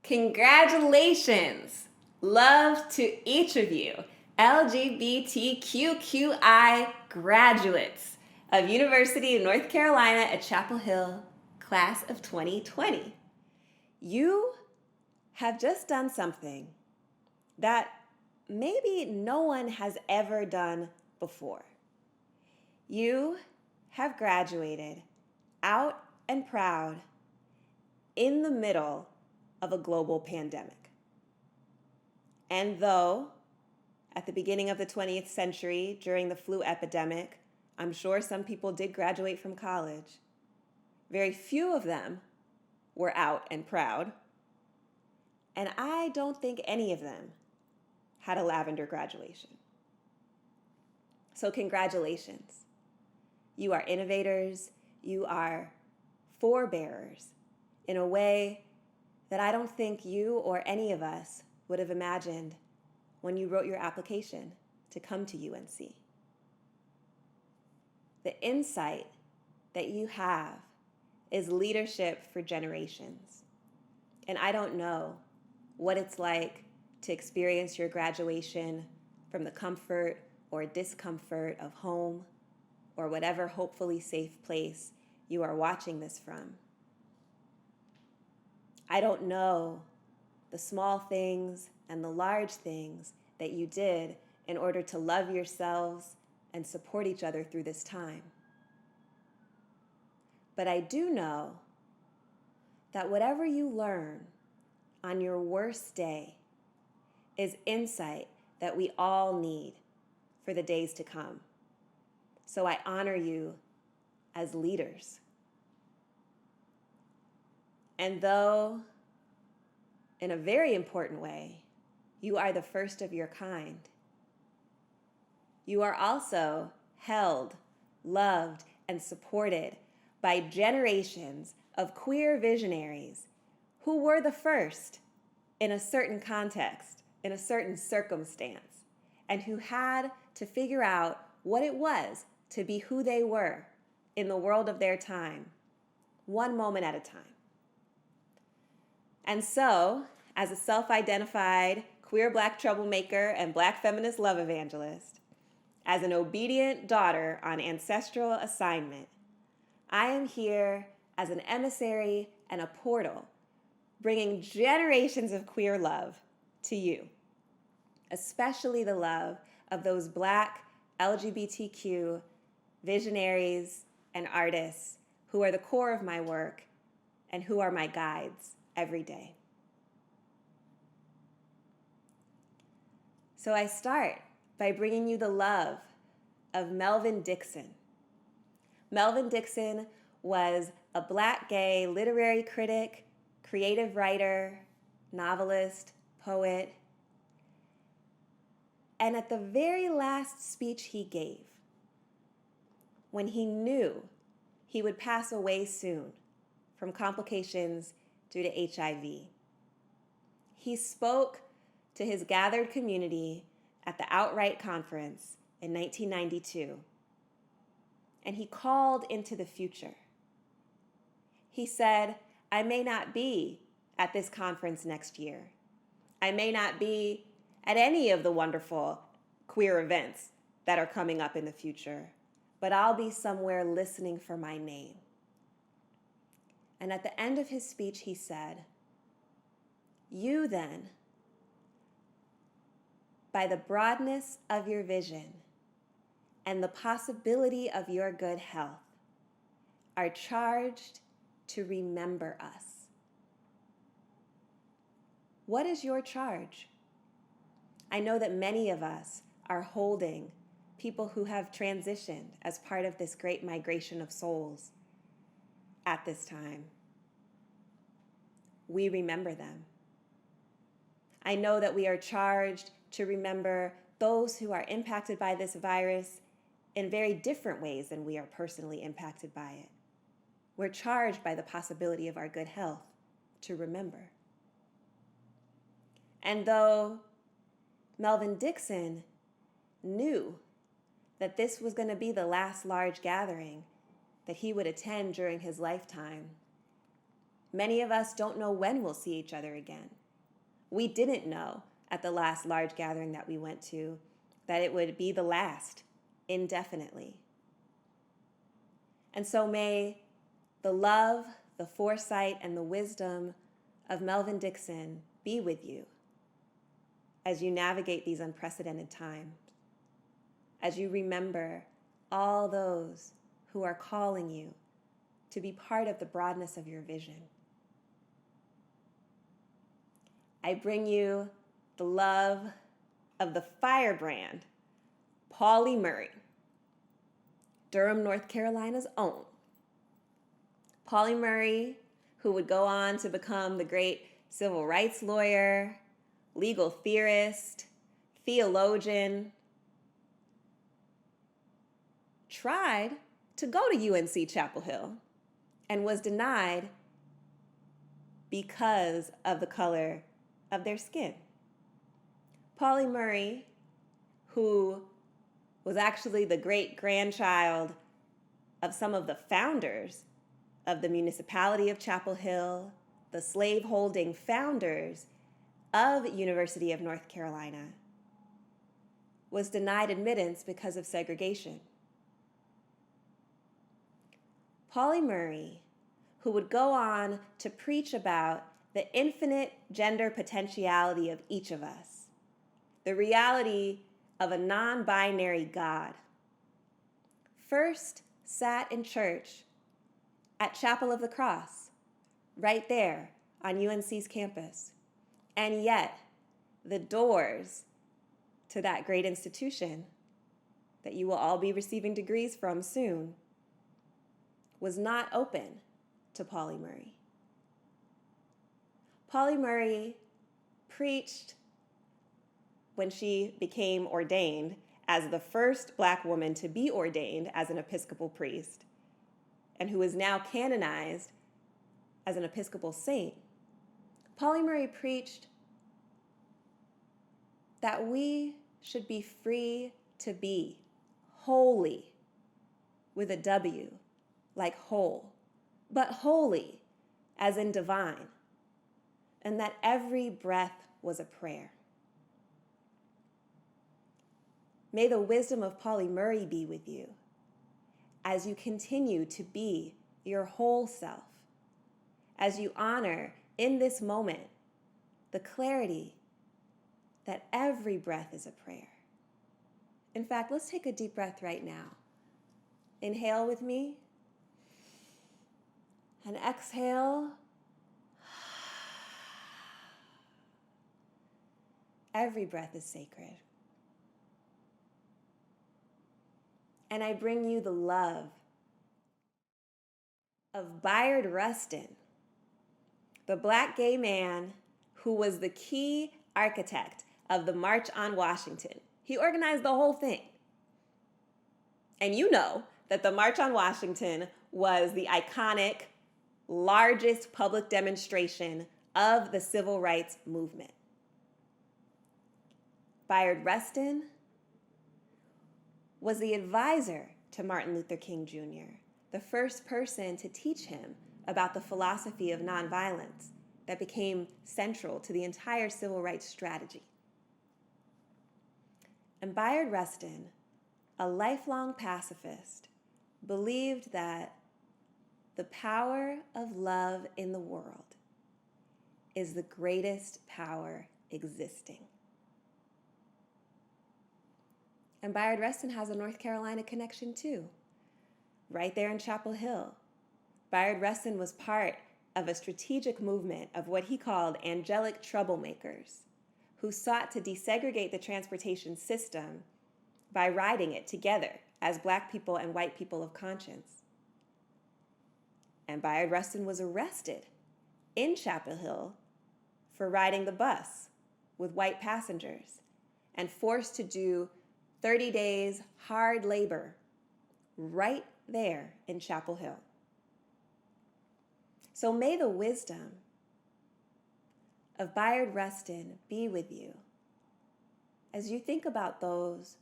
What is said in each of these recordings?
Congratulations! Love to each of you, LGBTQI graduates of University of North Carolina at Chapel Hill, class of 2020. You have just done something that maybe no one has ever done before. You have graduated out and proud in the middle of a global pandemic. And though at the beginning of the 20th century, during the flu epidemic, I'm sure some people did graduate from college, very few of them were out and proud. And I don't think any of them had a Lavender graduation. So congratulations. You are innovators, you are forebearers in a way that I don't think you or any of us would have imagined when you wrote your application to come to UNC. The insight that you have is leadership for generations. And I don't know what it's like to experience your graduation from the comfort or discomfort of home or whatever hopefully safe place you are watching this from. I don't know the small things and the large things that you did in order to love yourselves and support each other through this time. But I do know that whatever you learn on your worst day is insight that we all need for the days to come. So I honor you as leaders. And though, in a very important way, you are the first of your kind, you are also held, loved, and supported by generations of queer visionaries who were the first in a certain context, in a certain circumstance, and who had to figure out what it was to be who they were in the world of their time, one moment at a time. And so, as a self-identified queer Black troublemaker and Black feminist love evangelist, as an obedient daughter on ancestral assignment, I am here as an emissary and a portal, bringing generations of queer love to you, especially the love of those Black LGBTQ visionaries and artists who are the core of my work and who are my guides every day. So I start by bringing you the love of Melvin Dixon. Melvin Dixon was a Black gay literary critic, creative writer, novelist, poet. And at the very last speech he gave, when he knew he would pass away soon from complications due to HIV, he spoke to his gathered community at the Outright Conference in 1992, and he called into the future. He said, I may not be at this conference next year. I may not be at any of the wonderful queer events that are coming up in the future, but I'll be somewhere listening for my name. And at the end of his speech, he said, you then, by the broadness of your vision and the possibility of your good health, are charged to remember us. What is your charge? I know that many of us are holding people who have transitioned as part of this great migration of souls at this time. We remember them. I know that we are charged to remember those who are impacted by this virus in very different ways than we are personally impacted by it. We're charged by the possibility of our good health to remember. And though Melvin Dixon knew that this was going to be the last large gathering that he would attend during his lifetime, Many of us don't know when we'll see each other again. We didn't know at the last large gathering that we went to that it would be the last indefinitely. And so may the love, the foresight, and the wisdom of Melvin Dixon be with you as you navigate these unprecedented times, as you remember all those who are calling you to be part of the broadness of your vision. I bring you the love of the firebrand, Pauli Murray, Durham, North Carolina's own. Pauli Murray, who would go on to become the great civil rights lawyer, legal theorist, theologian, tried to go to UNC-Chapel Hill and was denied because of the color of their skin. Pauli Murray, who was actually the great-grandchild of some of the founders of the municipality of Chapel Hill, the slave-holding founders of University of North Carolina, was denied admittance because of segregation. Pauli Murray, who would go on to preach about the infinite gender potentiality of each of us, the reality of a non-binary God, first sat in church at Chapel of the Cross, right there on UNC's campus. And yet, the doors to that great institution that you will all be receiving degrees from soon was not open to Pauli Murray. Pauli Murray preached when she became ordained as the first Black woman to be ordained as an Episcopal priest, and who is now canonized as an Episcopal saint. Pauli Murray preached that we should be free to be holy, with a W, like whole, but holy as in divine, and that every breath was a prayer. May the wisdom of Pauli Murray be with you as you continue to be your whole self, as you honor in this moment the clarity that every breath is a prayer. In fact, let's take a deep breath right now. Inhale with me and exhale. Every breath is sacred. And I bring you the love of Bayard Rustin, the Black gay man who was the key architect of the March on Washington. He organized the whole thing. And you know that the March on Washington was the iconic, largest public demonstration of the civil rights movement. Bayard Rustin was the advisor to Martin Luther King Jr., the first person to teach him about the philosophy of nonviolence that became central to the entire civil rights strategy. And Bayard Rustin, a lifelong pacifist, believed that the power of love in the world is the greatest power existing. And Bayard Rustin has a North Carolina connection too, right there in Chapel Hill. Bayard Rustin was part of a strategic movement of what he called angelic troublemakers, who sought to desegregate the transportation system by riding it together as Black people and white people of conscience. And Bayard Rustin was arrested in Chapel Hill for riding the bus with white passengers and forced to do 30 days hard labor right there in Chapel Hill. So may the wisdom of Bayard Rustin be with you as you think about those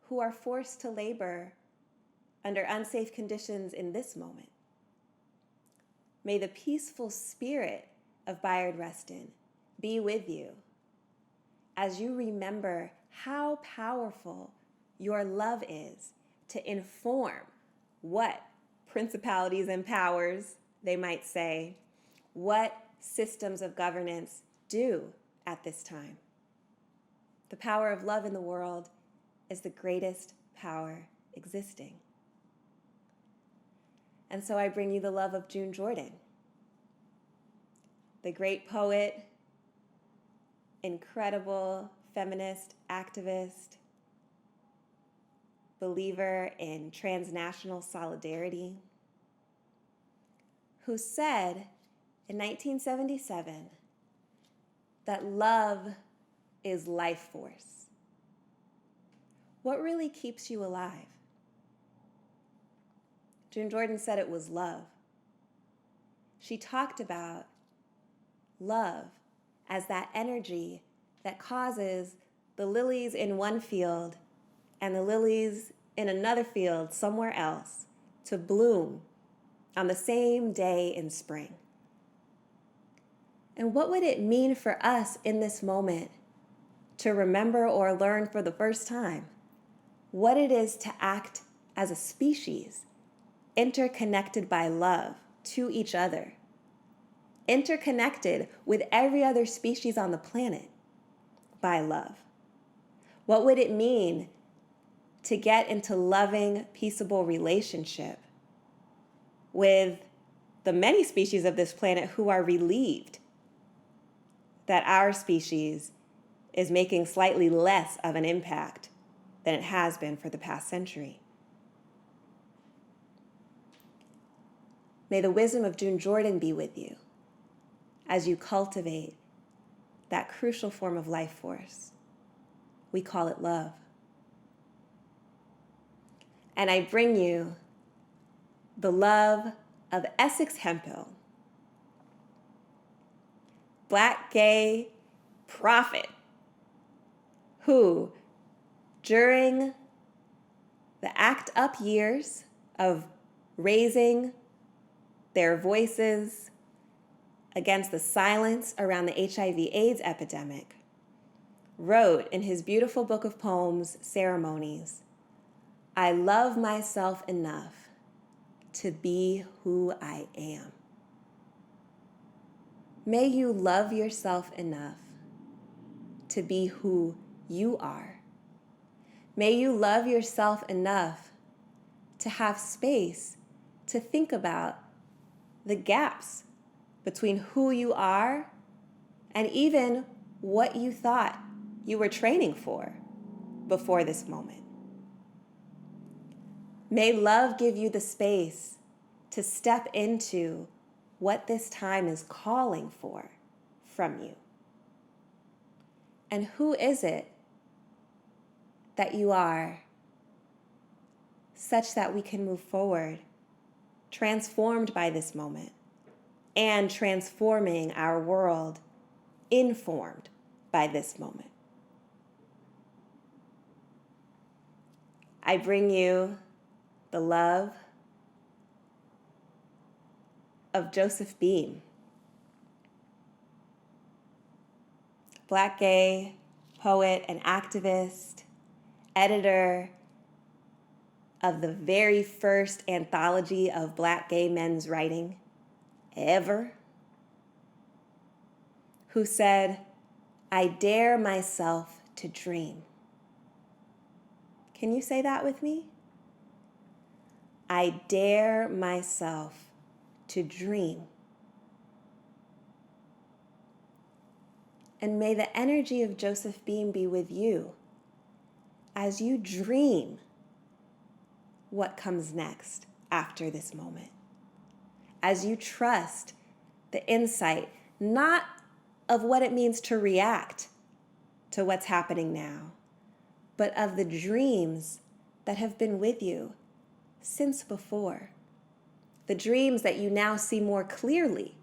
who are forced to labor under unsafe conditions in this moment. May the peaceful spirit of Bayard Rustin be with you as you remember how powerful your love is to inform what principalities and powers, they might say, what systems of governance do at this time. The power of love in the world is the greatest power existing. And so I bring you the love of June Jordan, the great poet, incredible feminist activist, believer in transnational solidarity, who said in 1977 that love is life force. What really keeps you alive? June Jordan said it was love. She talked about love as that energy that causes the lilies in one field and the lilies in another field somewhere else to bloom on the same day in spring. And what would it mean for us in this moment to remember or learn for the first time what it is to act as a species interconnected by love to each other, interconnected with every other species on the planet by love? What would it mean to get into loving, peaceable relationship with the many species of this planet who are relieved that our species is making slightly less of an impact than it has been for the past century? May the wisdom of June Jordan be with you as you cultivate that crucial form of life force. We call it love. And I bring you the love of Essex Hemphill, Black gay prophet, who, during the ACT UP years of raising their voices against the silence around the HIV/AIDS epidemic, wrote in his beautiful book of poems, Ceremonies, "I love myself enough to be who I am." May you love yourself enough to be who you are. May you love yourself enough to have space to think about the gaps between who you are and even what you thought you were training for before this moment. May love give you the space to step into what this time is calling for from you. And who is it that you are, such that we can move forward, transformed by this moment, and transforming our world, informed by this moment? I bring you the love of Joseph Beam, Black gay poet and activist, editor of the very first anthology of Black gay men's writing ever, who said, "I dare myself to dream." Can you say that with me? I dare myself to dream. And may the energy of Joseph Beam be with you as you dream what comes next after this moment. As you trust the insight, not of what it means to react to what's happening now, but of the dreams that have been with you since before. The dreams that you now see more clearly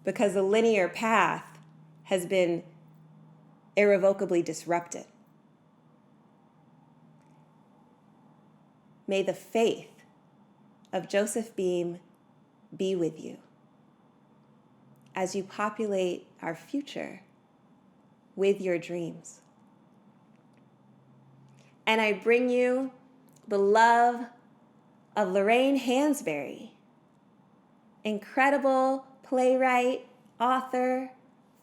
because the linear path has been irrevocably disrupted. May the faith of Joseph Beam be with you as you populate our future with your dreams. And I bring you the love of Lorraine Hansberry, incredible playwright, author,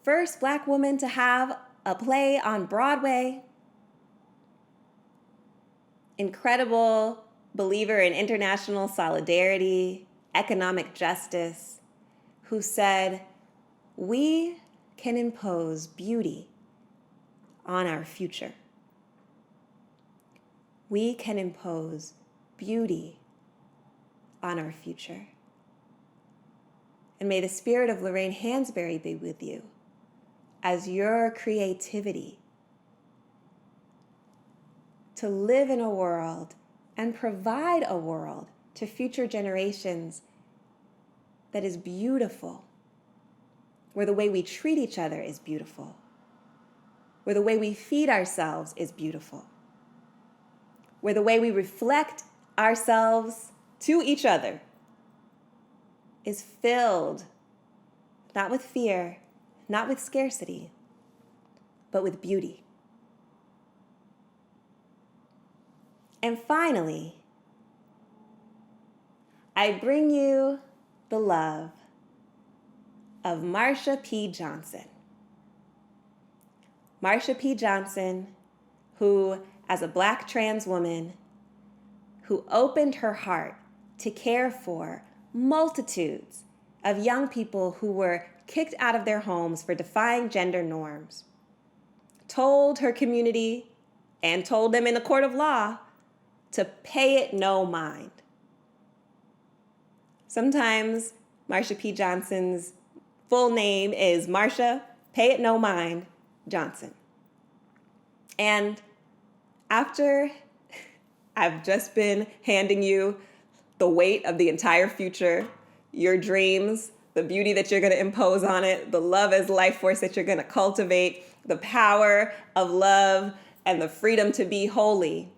first Black woman to have a play on Broadway, incredible believer in international solidarity, economic justice, who said, "We can impose beauty on our future. We can impose beauty on our future." And may the spirit of Lorraine Hansberry be with you as your creativity to live in a world and provide a world to future generations that is beautiful, where the way we treat each other is beautiful, where the way we feed ourselves is beautiful, where the way we reflect ourselves to each other is filled not with fear, not with scarcity, but with beauty. And finally, I bring you the love of Marsha P. Johnson. Marsha P. Johnson, who, as a Black trans woman, who opened her heart to care for multitudes of young people who were kicked out of their homes for defying gender norms, told her community and told them in the court of law to pay it no mind. Sometimes Marsha P. Johnson's full name is Marsha Pay It No Mind Johnson. And after I've just been handing you the weight of the entire future, your dreams, the beauty that you're going to impose on it, the love as life force that you're going to cultivate, the power of love and the freedom to be holy,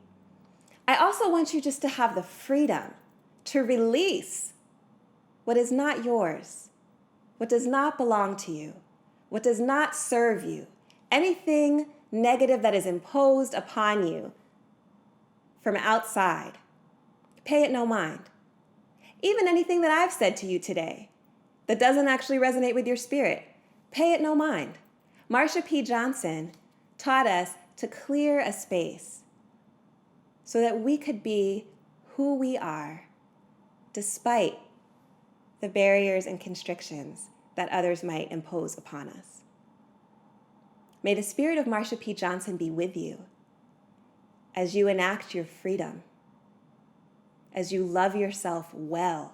I also want you just to have the freedom to release what is not yours, what does not belong to you, what does not serve you, anything negative that is imposed upon you from outside. Pay it no mind. Even anything that I've said to you today that doesn't actually resonate with your spirit, pay it no mind. Marsha P. Johnson taught us to clear a space so that we could be who we are despite the barriers and constrictions that others might impose upon us. May the spirit of Marsha P. Johnson be with you as you enact your freedom, as you love yourself well,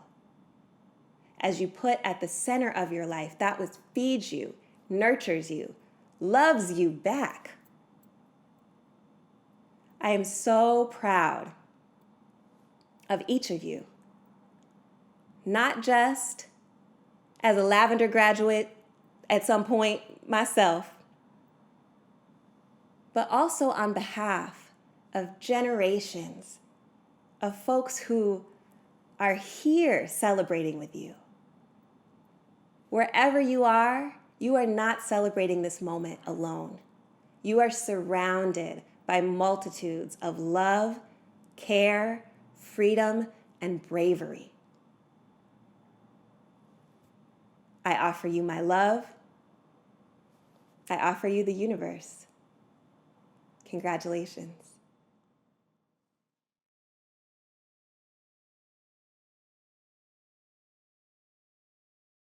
as you put at the center of your life that which feeds you, nurtures you, loves you back. I am so proud of each of you, not just as a Lavender graduate at some point myself, but also on behalf of generations of folks who are here celebrating with you. Wherever you are not celebrating this moment alone. You are surrounded by multitudes of love, care, freedom, and bravery. I offer you my love. I offer you the universe. Congratulations.